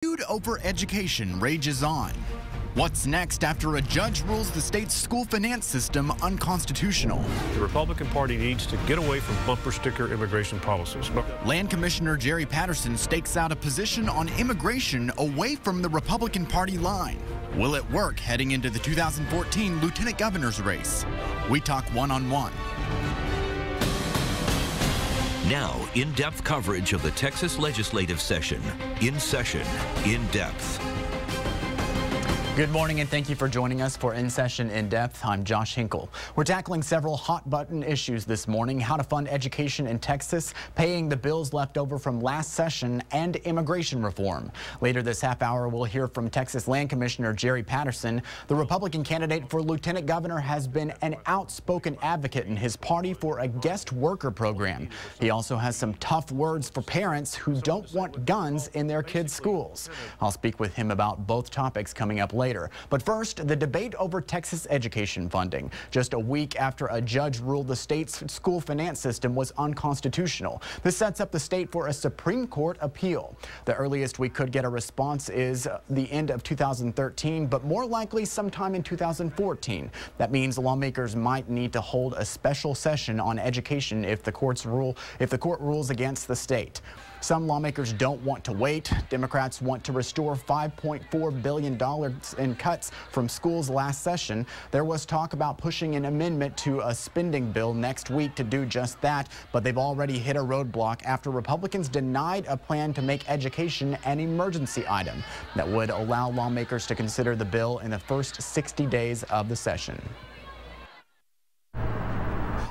Feud over education rages on. What's next after a judge rules the state's school finance system unconstitutional? The Republican Party needs to get away from bumper sticker immigration policies. Land Commissioner Jerry Patterson stakes out a position on immigration away from the Republican Party line. Will it work heading into the 2014 lieutenant governor's race? We talk one-on-one. Now, in-depth coverage of the Texas legislative session. In session, in depth. Good morning and thank you for joining us for In Session In Depth. I'm Josh Hinkle. We're tackling several hot button issues this morning: how to fund education in Texas, paying the bills left over from last session, and immigration reform. Later this half hour, we'll hear from Texas Land Commissioner Jerry Patterson. The Republican candidate for lieutenant governor has been an outspoken advocate in his party for a guest worker program. He also has some tough words for parents who don't want guns in their kids' schools. I'll speak with him about both topics coming up later. But first, the debate over Texas education funding. Just a week after a judge ruled the state's school finance system was unconstitutional. This sets up the state for a Supreme Court appeal. The earliest we could get a response is the end of 2013, but more likely sometime in 2014. That means lawmakers might need to hold a special session on education if the court rules against the state. Some lawmakers don't want to wait. Democrats want to restore $5.4 billion in cuts from schools last session. There was talk about pushing an amendment to a spending bill next week to do just that, but they've already hit a roadblock after Republicans denied a plan to make education an emergency item that would allow lawmakers to consider the bill in the first 60 days of the session.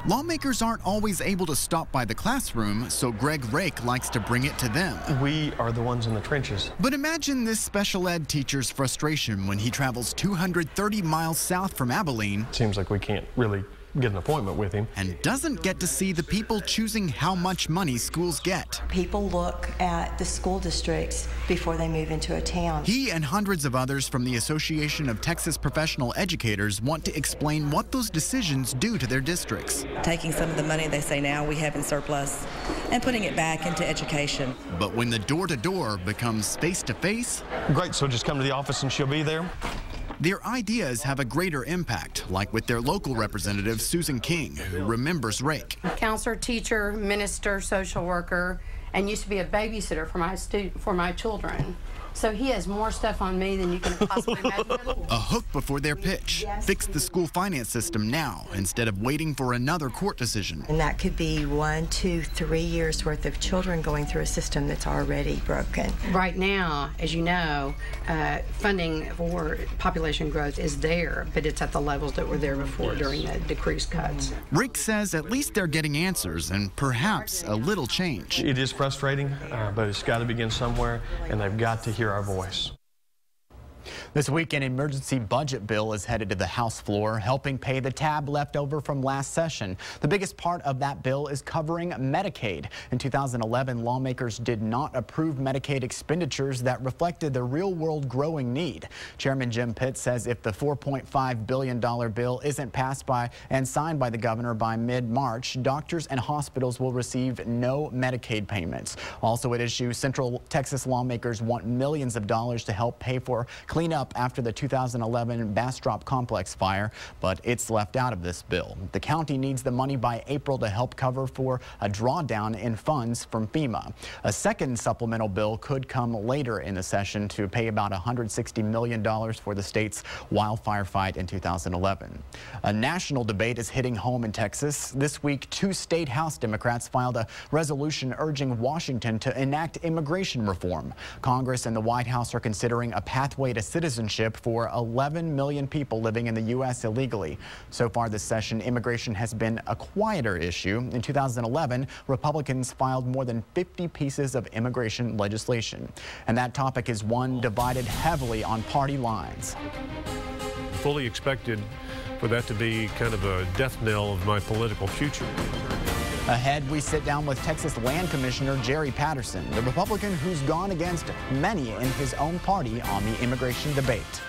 Lawmakers aren't always able to stop by the classroom, so Greg Rake likes to bring it to them. We are the ones in the trenches. But imagine this special ed teacher's frustration when he travels 230 miles south from Abilene. Seems like we can't really get an appointment with him. And doesn't get to see the people choosing how much money schools get. People look at the school districts before they move into a town. He and hundreds of others from the Association of Texas Professional Educators want to explain what those decisions do to their districts. Taking some of the money they say now we have in surplus and putting it back into education. But when the door-to-door becomes face-to-face... Great, so just come to the office and she'll be there? Their ideas have a greater impact, like with their local representative, Susan King, who remembers Rake. Counselor, teacher, minister, social worker, and used to be a babysitter for my children. So he has more stuff on me than you can possibly imagine. A hook before their pitch. Fix the school finance system now instead of waiting for another court decision. And that could be 1, 2, 3 years worth of children going through a system that's already broken. Right now, as you know, funding for population growth is there, but it's at the levels that were there before during the decreased cuts. Rick says at least they're getting answers and perhaps a little change. It is frustrating, but it's got to begin somewhere, and they've got to hear our voice. This week, an emergency budget bill is headed to the House floor, helping pay the tab left over from last session. The biggest part of that bill is covering Medicaid. In 2011, lawmakers did not approve Medicaid expenditures that reflected the real-world growing need. Chairman Jim Pitts says if the $4.5 billion bill isn't passed by and signed by the governor by mid-March, doctors and hospitals will receive no Medicaid payments. Also at issue, Central Texas lawmakers want millions of dollars to help pay for cleanup after the 2011 Bastrop Complex fire, but it's left out of this bill. The county needs the money by April to help cover for a drawdown in funds from FEMA. A second supplemental bill could come later in the session to pay about $160 million for the state's wildfire fight in 2011. A national debate is hitting home in Texas. This week, 2 state House Democrats filed a resolution urging Washington to enact immigration reform. Congress and the White House are considering a pathway to citizenship for 11 million people living in the U.S. illegally. So far this session, immigration has been a quieter issue. In 2011, Republicans filed more than 50 pieces of immigration legislation. And that topic is one divided heavily on party lines. Fully expected for that to be kind of a death knell of my political future. Ahead, we sit down with Texas Land Commissioner Jerry Patterson, the Republican who's gone against many in his own party on the immigration debate.